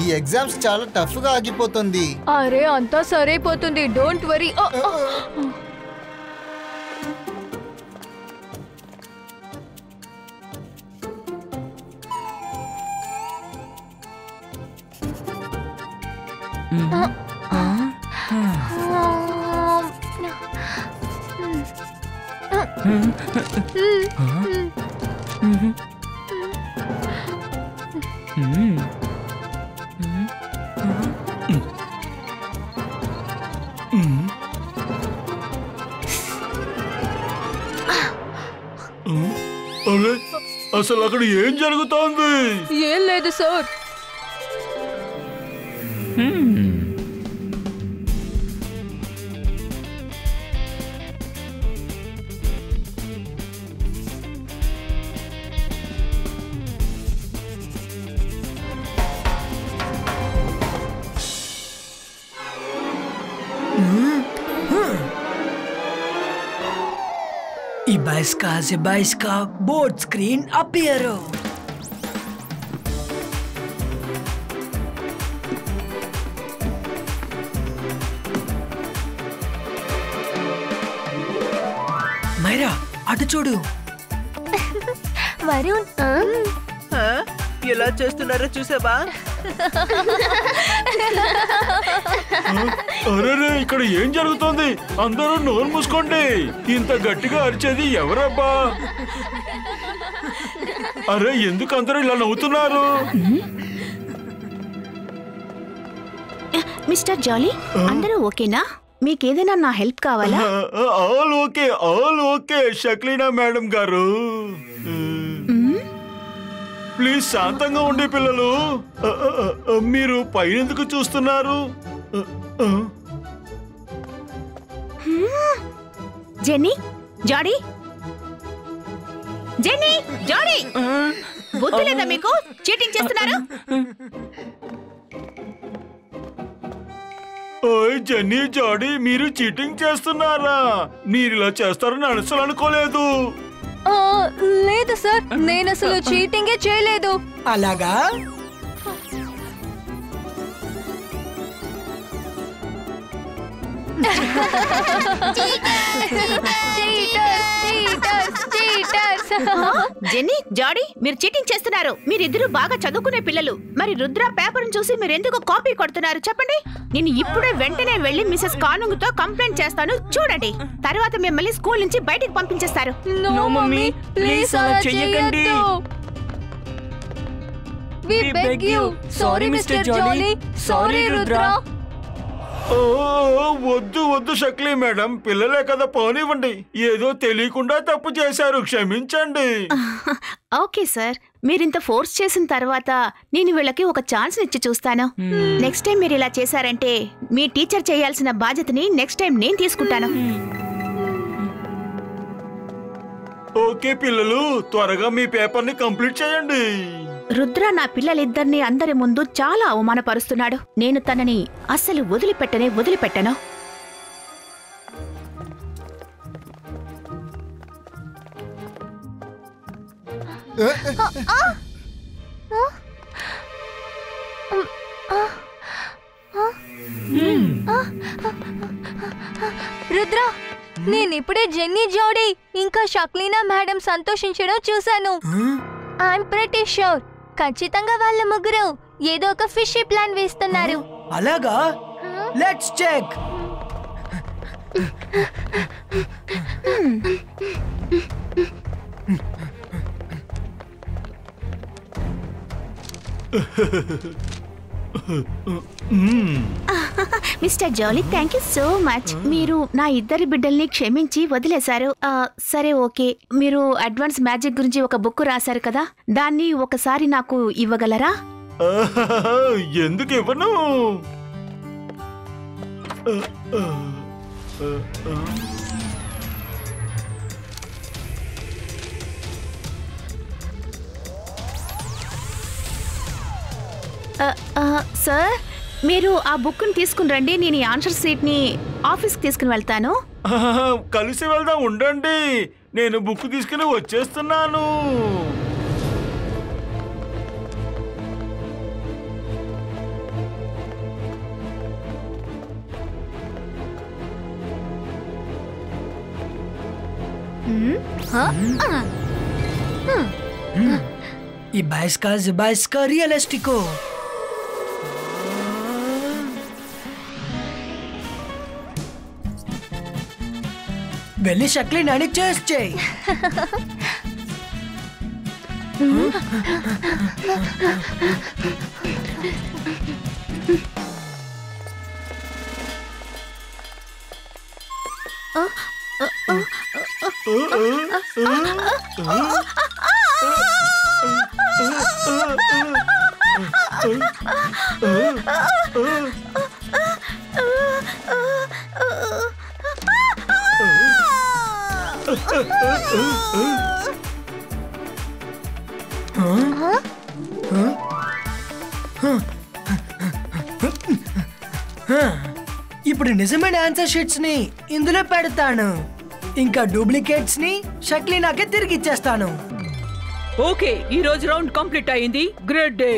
ఈ ఎగ్జామ్స్ చాలా టఫ్ గా ఆగిపోతుంది. అరే అంతా సరైపోతుంది, డోంట్ వరీ. అసలు అక్కడ ఏం జరుగుతోంది? ఏం లేదు sir. Ibaiska board screen appear. Myra అటు చూడు. వరుణ్ ఎలా చేస్తున్నారో చూసావా? అరే ఇక్కడ ఏం జరుగుతోంది? అందరూ నోరు మూసుకోండి. ఇంత గట్టిగా అరిచేది ఎవరబ్బా? అరే ఎందుకు అందరూ ఇలా నవ్వుతున్నారు? మిస్టర్ జాలీ, అందరూ ఓకేనా? మీకేదైనా నా హెల్ప్ కావాలా? ఆల్ ఓకే షక్లీనా మేడం గారు. ప్లీజ్ శాంతంగా ఉండే పిల్లలు. మీరు పైనెందుకు చూస్తున్నారు? జెన్నీ, జాడీ, జెన్నీ, జాడీ, బుద్ధి లేదా మీకు? చీటింగ్ చేస్తున్నారు. ఓయ్ జెన్నీ, జాడీ, మీరు చీటింగ్ చేస్తున్నారా? మీరు ఇలా చేస్తారని అసలు అనుకోలేదు. లేదు సార్, నేను అసలు చీటింగే చేయలేదు. అలాగా? జెన్నీ, జాడీ, మీరు చీటింగ్ చేస్తున్నారు. మీరిద్దరూ బాగా చదువుకునే పిల్లలు. మరి రుద్ర పేపర్ చూసి మీరు ఎందుకు కాపీ కొడుతున్నారు చెప్పండి. నేను ఇప్పుడే వెంటనే వెళ్లి మిసెస్ కానుంగ్ తో కంప్లైంట్ చేస్తాను. చూడండి, తర్వాత మిమ్మల్ని స్కూల్ నుంచి బయటికి పంపించేస్తారు. నో మమ్మీ, ప్లీజ్ అలా చేయకండి. We beg you. Sorry Mr. Jolly. Sorry Rudra. వద్దు షక్లీ మేడం, పిల్లలే కదా, పోనివ్వండి. ఏదో తెలియకుండా తప్పు చేశారు, క్షమించండి. ఓకే సార్, మీరింత ఫోర్స్ చేసిన తర్వాత నేను వీళ్ళకి ఒక ఛాన్స్ ఇచ్చి చూస్తాను. నెక్స్ట్ టైం మీరు ఇలా చేశారంటే మీ టీచర్ చేయాల్సిన బాధ్యతని నెక్స్ట్ టైం నేను తీసుకుంటాను. ఓకే పిల్లలు, త్వరగా మీ పేపర్ ని కంప్లీట్ చేయండి. రుద్ర నా పిల్లలిద్దరినీ అందరి ముందు చాలా అవమానపరుస్తున్నాడు. నేను తనని అస్సలు వదిలిపెట్టను. రుద్ర, నేనిప్పుడే జెన్నీ, జాడీ ఇంకా షక్లీనా మేడం సంతోషించడం చూశాను. ఐఎమ్ ప్రిటీ ష్యూర్ ఖచ్చితంగా వాళ్ళ ముగ్గురు ఏదో ఒక ఫిషీ ప్లాన్ వేస్తున్నారు. అలాగా? Let's check. Mister Jolly, thank you so much. మీరు నా ఇద్దరి బిడ్డల్ని క్షమించి వదిలేశారు. సరే ఓకే, మీరు అడ్వాన్స్ మ్యాజిక్ గురించి ఒక బుక్ రాశారు కదా, దాన్ని ఒకసారి నాకు ఇవ్వగలరా? ఎందుకు ఇవ్వను? సార్, మీరు ఆ బుక్ని తీసుకుని రండి. నేను ఈ ఆన్సర్ షీట్ని ఆఫీస్కి తీసుకుని వెళ్తాను. కలిసి వెళ్దాం, ఉండండి. నేను బుక్ తీసుకుని వచ్చేస్తున్నాను. Ibaiska Zibaiska Realistico. వెళ్ళి షక్లీనాని చేసి చేయి. ఇప్పుడు నిజమైన ఆన్సర్ షీట్స్ ని ఇందులో పెడతాను. ఇంకా డూప్లికేట్స్ ని షక్లీనాకే తిరిగి ఇచ్చేస్తాను. ఓకే, ఈ రోజు రౌండ్ కంప్లీట్ అయింది. Great day.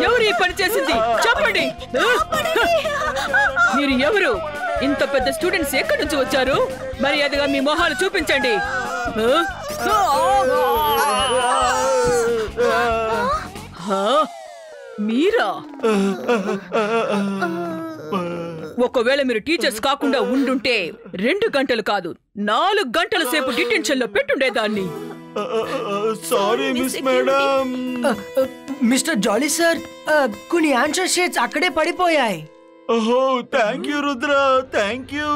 ఎవరు ఈ పని చేసింది చెప్పండి. మీరు ఎవరు? ఇంత పెద్ద స్టూడెంట్స్ ఎక్కడి నుంచి వచ్చారు? మర్యాదగా మీ మొహాలు చూపించండి. మీరా? ఒకవేళ మీరు టీచర్స్ కాకుండా ఉండుంటే 2 గంటలు కాదు 4 గంటల సేపు డిటెన్షన్ లో పెట్టుండేదాన్ని. Sorry miss madam. Mister Jolly sir, కొన్ని ఆన్సర్ షీట్స్ అక్కడే పడిపోయాయి. ఓహో, thank you Rudra, thank you.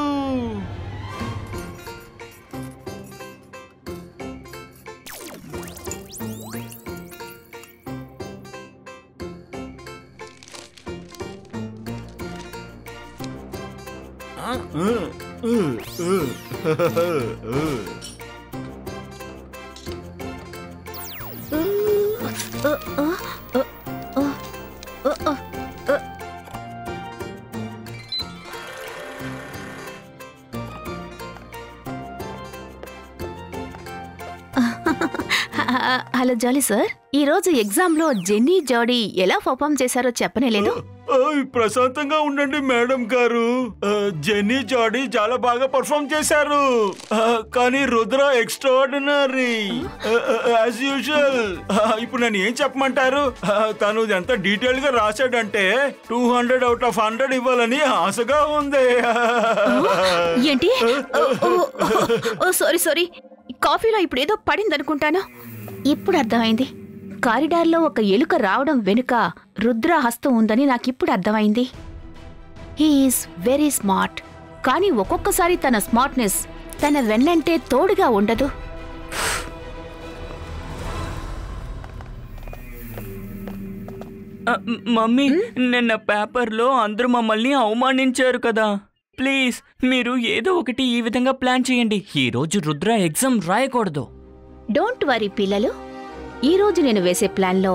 Hello Jolly sir, ఈ రోజు ఎగ్జామ్ లో జెన్నీ జాడీ ఎలా పర్ఫామ్ చేశారో చెప్పనేలేదు. ప్రశాంతంగా ఉండండి మేడం గారు. జెన్నీ జాడీ చాలా బాగా పర్ఫామ్ చేశారు. కానీ రుద్ర ఎక్స్ట్రాఆర్డినరీ యాజ్ యూజువల్. ఇప్పుడు నేను ఏం చెప్పమంటారు? తను ఎంత డీటెయిల్ గా రాశాడంటే 200 out of 100 ఇవ్వాలని ఆశగా ఉంది. ఏంటి? సారీ, కాఫీలో ఇప్పుడు ఏదో పడింది అనుకుంటాను. ఇప్పుడు అర్థమైంది. కారిడార్లో ఒక ఎలుక రావడం వెనుక రుద్ర హస్తం ఉందని నాకిప్పుడు అర్థమైంది. He's very smart. కానీ ఒక్కొక్కసారి తన స్మార్ట్నెస్ తన వెన్నంటే తోడుగా ఉండదు. మమ్మీ, నిన్న పేపర్లో అందరూ మమ్మల్ని అవమానించారు కదా. ప్లీజ్ మీరు ఏదో ఒకటి ఈ విధంగా ప్లాన్ చేయండి. ఈ రోజు రుద్ర ఎగ్జామ్ రాయకూడదు. డోంట్ వరీ పిల్లలు, ఈ రోజు నేను వేసే ప్లాన్లో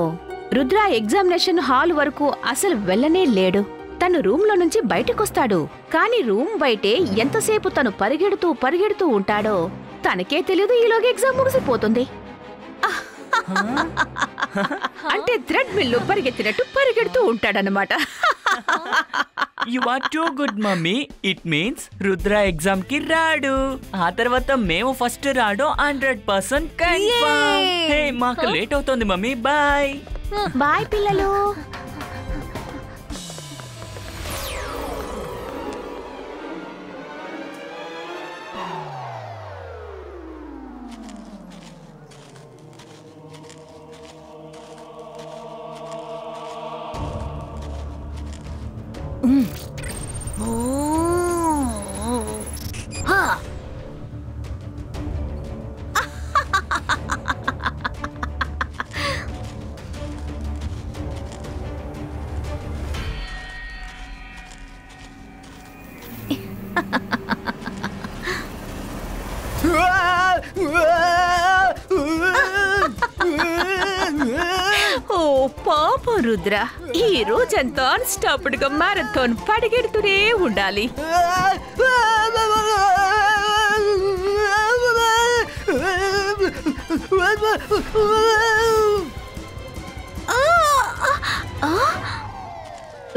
రుద్ర ఎగ్జామినేషన్ హాల్ వరకు అసలు వెళ్ళనే లేడు. తను రూమ్లో నుంచి బయటకొస్తాడు. కానీ రూమ్ బయటే ఎంతసేపు తను పరిగెడుతూ ఉంటాడో తనకే తెలియదు. ఈలోగా ఎగ్జామ్ ముగిసిపోతుంది. అంటే థ్రెడ్ మిల్లు పరిగెత్తినట్టు పరిగెడుతూ ఉంటాడనమాట. You are too good mummy. It means Rudra exam కి రాడు. ఆ తర్వాత మేము ఫస్ట్ రాడు 100% కన్ఫర్మ్. హే, మాకు లేట్ అవుతుంది మమ్మీ. బాయ్ బాయ్ పిల్లలు. ఓ పాపం రుద్ర, ఈ రోజంతా స్టాప్డ్ గా మారథాన్ పరిగెడుతూనే ఉండాలి.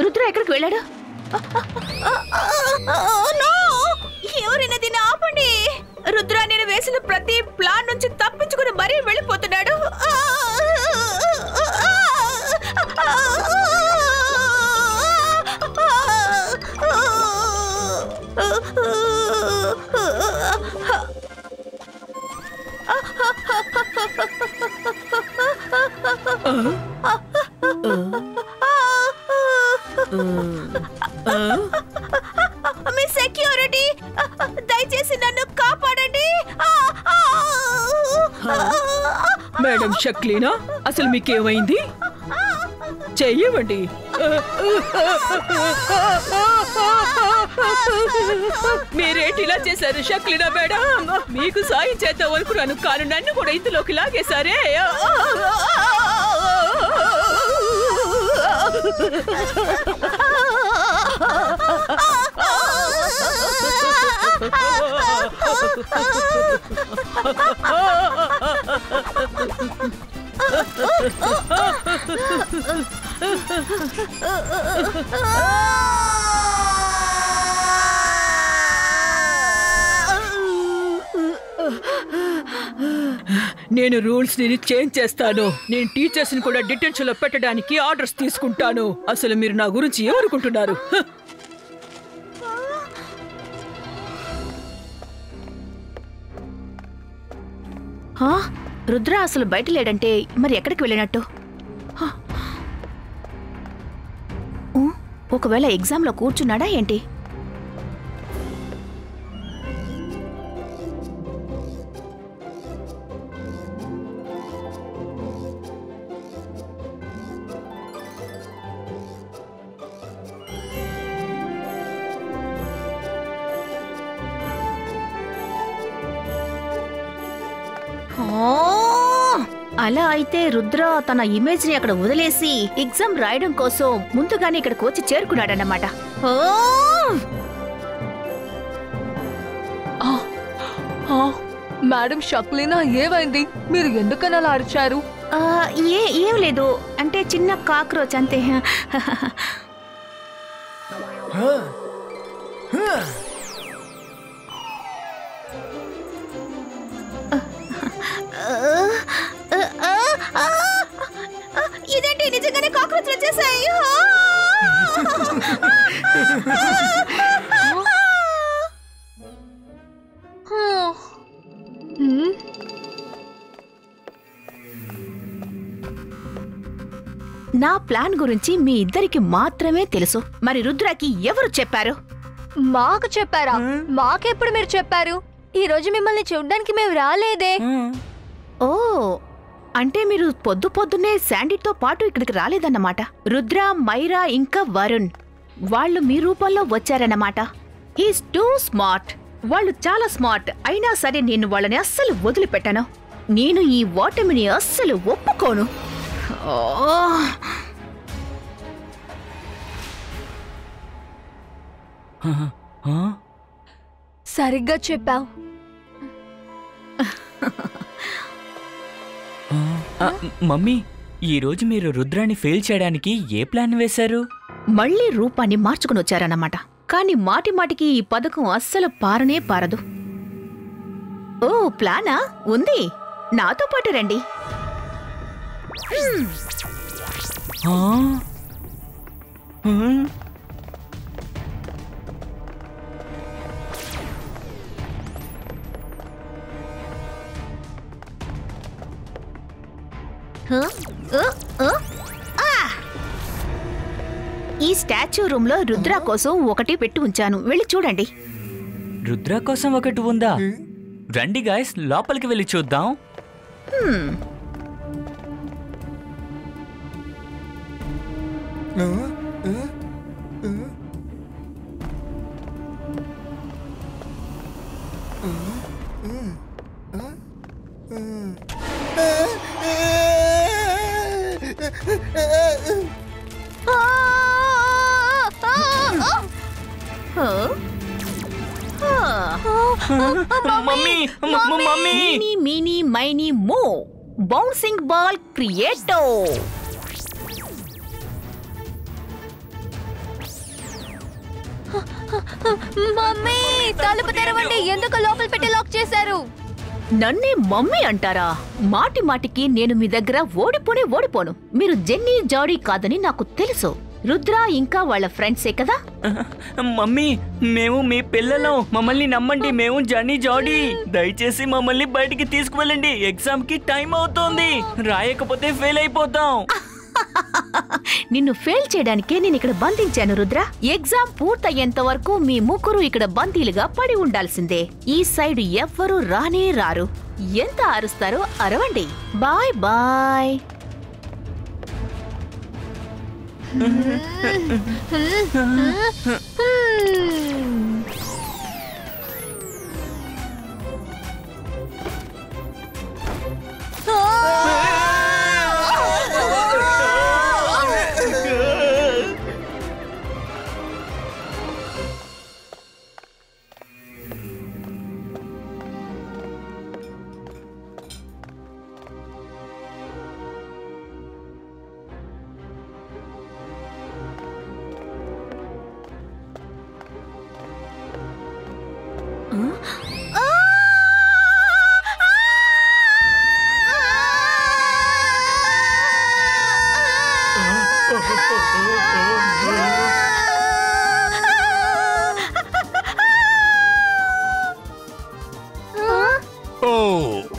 రుద్ర ఎక్కడికి వెళ్ళాడు? ఎవరైనా దీన్ని ఆపండి. రుద్ర నేను వేసిన ప్రతి ప్లాన్ నుంచి తప్పించుకుని మరీ వెళ్ళిపోతున్నాడు. మీ సెక్యూరిటీ, దయచేసి నన్ను కాపాడండి. మేడం షక్లీనా, అసలు మీకేమైంది? చెయ్యవండి. మీరేంటి ఇలా చేశారు షక్లీనా మేడం? మీకు సాయం చేద్దాం అనుకున్నాను, కానీ నన్ను కూడా ఇందులోకి లాగేశారే. నేను రూల్స్ ని చేంజ్ చేస్తాను. నేను టీచర్స్ ని కూడా డిటెన్షన్ లో పెట్టడానికి ఆర్డర్స్ తీసుకుంటాను. అసలు మీరు నా గురించి ఏమనుకుంటున్నారు? రుద్ర అసలు బయట లేడంటే మరి ఎక్కడికి వెళ్ళినట్టు? ఒకవేళ ఎగ్జామ్ లో కూర్చున్నాడా ఏంటి? అలా అయితే రుద్ర తన ఇమేజ్ ని అక్కడ వదిలేసి ఎగ్జామ్ రాయడం కోసం ముందుగానే ఇక్కడికి వచ్చి చేరుకున్నాడన్నమాట. మేడం షక్లీనా, ఏమైంది? మీరు ఎందుకని అలా అరిచారు? ఏం లేదు, అంటే చిన్న కాక్రోచ్ అంతే. ఇదేంటి, నిజంగానే కాక్రోచ్ వచ్చేసాయి. నా ప్లాన్ గురించి మీ ఇద్దరికి మాత్రమే తెలుసు. మరి రుద్రకి ఎవరు చెప్పారు? మాకు చెప్పారా? మాకెప్పుడు మీరు చెప్పారు? ఈ రోజు మిమ్మల్ని చూడ్డానికి మేము రాలేదే. ఓ, అంటే మీరు పొద్దున్నే శాండీతో పాటు ఇక్కడికి రాలేదన్నమాట. రుద్ర, మైరా ఇంకా వరుణ్ వాళ్ళు మీ రూపంలో వచ్చారన్నమాట. He's two smart. వాళ్ళు చాలా స్మార్ట్. అయినా సరే నేను వాళ్ళని అస్సలు వదిలిపెట్టాను. నేను ఈ ఓటమిని అస్సలు ఒప్పుకోను. సరిగ్గా చెప్పావు. మమ్మీ, ఈ రోజు మీరు రుద్రాన్ని ఫెయిల్ చేయడానికి ఏ ప్లాన్ వేశారు? మళ్ళీ రూపాన్ని మార్చుకుని వచ్చారన్నమాట. కానీ మాటి మాటికి ఈ పథకం అస్సలు పారనే పారదు. ఓ, ప్లానా ఉంది. నాతో పాటు రండి. ఈ స్టాచ్యూ రూమ్ లో రుద్ర కోసం ఒకటి పెట్టి ఉంచాను, వెళ్ళి చూడండి. రుద్ర కోసం ఒకటి ఉందా? రండి గాయ్స్, లోపలికి వెళ్ళి చూద్దాం. మమ్మీ మమ్మీ మినీ మినీ మైనీ మో బౌన్సింగ్ బాల్ క్రియేటో. మమ్మీ తలుపు తెరవండి. ఎందుకు లోపల పెట్టి లాక్ చేశారు? నన్నే మమ్మీ అంటారా? మాటి మాటికి నేను మీ దగ్గర ఓడిపోను. మీరు జెన్నీ జాడీ కాదని నాకు తెలుసు. రుద్ర ఇంకా వాళ్ళ ఫ్రెండ్సే కదా? మమ్మీ మేము మీ పిల్లలం, మమ్మల్ని నమ్మండి. మేము జన్నీ జాడీ. దయచేసి మమ్మల్ని బయటికి తీసుకువెళ్ళండి. ఎగ్జామ్ కి టైం అవుతోంది. రాయకపోతే ఫెయిల్ అయిపోతాం. నిన్ను ఫెయిల్ చేయడానికే నేను ఇక్కడ బంధించాను రుద్ర. ఎగ్జామ్ పూర్తయ్యేంత వరకు మీ ముగ్గురు ఇక్కడ బందీలుగా పడి ఉండాల్సిందే. ఈ సైడ్ ఎవ్వరూ రానే రారు. ఎంత అరుస్తారో అరవండి. Bye bye.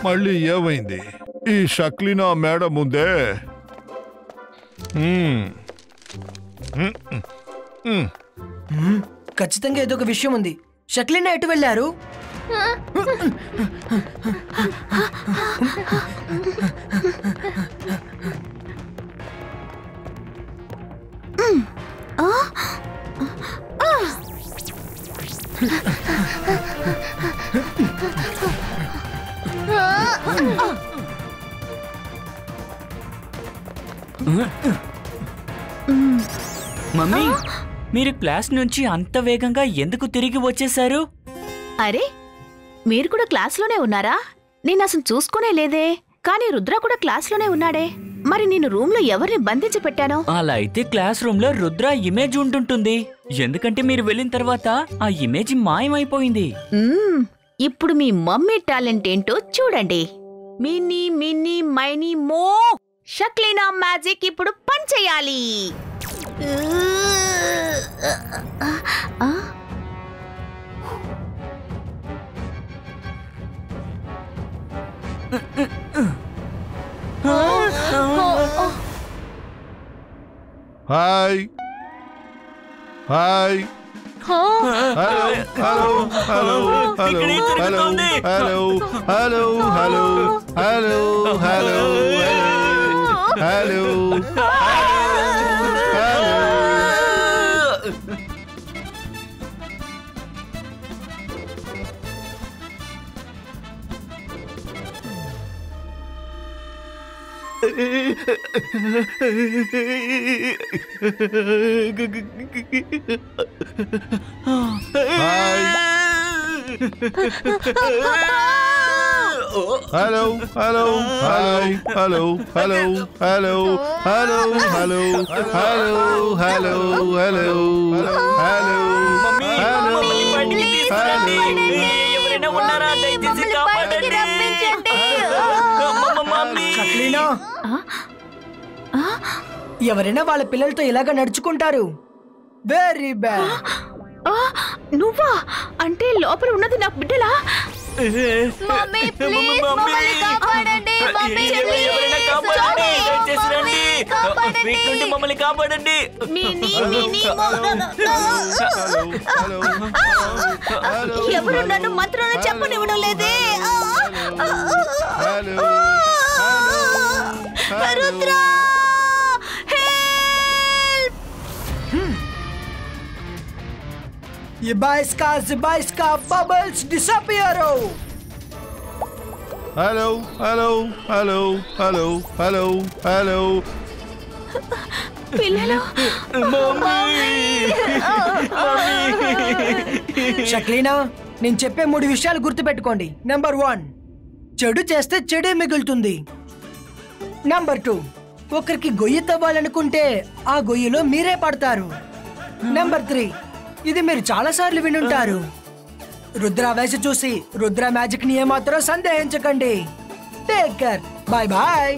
మళ్ళీ ఏమైంది? ఈ షక్లీనా మేడం ముందే ఖచ్చితంగా ఏదో ఒక విషయం ఉంది. షక్లీనా ఎటు వెళ్ళారు? మమ్మీ మీరు క్లాస్ నుంచి అంత వేగంగా ఎందుకు తిరిగి వచ్చేశారు? అరే మీరు కూడా క్లాస్లోనే ఉన్నారా? నేను అసలు చూసుకునే లేదే. కానీ రుద్ర కూడా క్లాస్లోనే ఉన్నాడే. మరి నేను రూమ్లో ఎవరిని బంధించి పెట్టానో? అలా అయితే క్లాస్ రూమ్ లో రుద్ర ఇమేజ్ ఉంటుంటుంది. ఎందుకంటే మీరు వెళ్ళిన తర్వాత ఆ ఇమేజ్ మాయమైపోయింది. ఇప్పుడు మీ మమ్మీ టాలెంట్ ఏంటో చూడండి. మినీ మినీ మైనీ మో షక్లీనా మ్యాజిక్ ఇప్పుడు పని చేయాలి. Hi hi hello hello hello hello hello hello hello hello hello hello hello hello hi hello hello hello hello hello hello hello hello hello షక్లీనా, ఎవరైనా వాళ్ళ పిల్లలతో ఇలాగ నడుచుకుంటారు? Very bad. నువ్వా? అంటే లోపల ఉన్నది నాకు బిడ్డలా? మమ్మీ ప్లీజ్ మమ్మల్ని కాపాడండి. మమ్మీ ప్లీజ్ మమ్మల్ని కాపాడండి. ఎవరు నన్ను మంత్రాలు చెప్పనివ్వడం లేదే. Rudra Zibaiska bubbles disappear. Hello, hello, hello, hello, hello, hello, పిల్లలు షక్లీనా, నేను చెప్పే 3 విషయాలు గుర్తుపెట్టుకోండి. నెంబర్ 1, చెడు చేస్తే చెడే మిగులుతుంది. నెంబర్ 2, ఒకరికి గొయ్యి తవ్వాలనుకుంటే ఆ గొయ్యిలో మీరే పడతారు. నెంబర్ 3, ఇది మీరు చాలా సార్లు వినుంటారు, రుద్ర వేసి చూసి రుద్ర మ్యాజిక్ ని ఏమాత్రం సందేహించకండి. Take care, bye bye.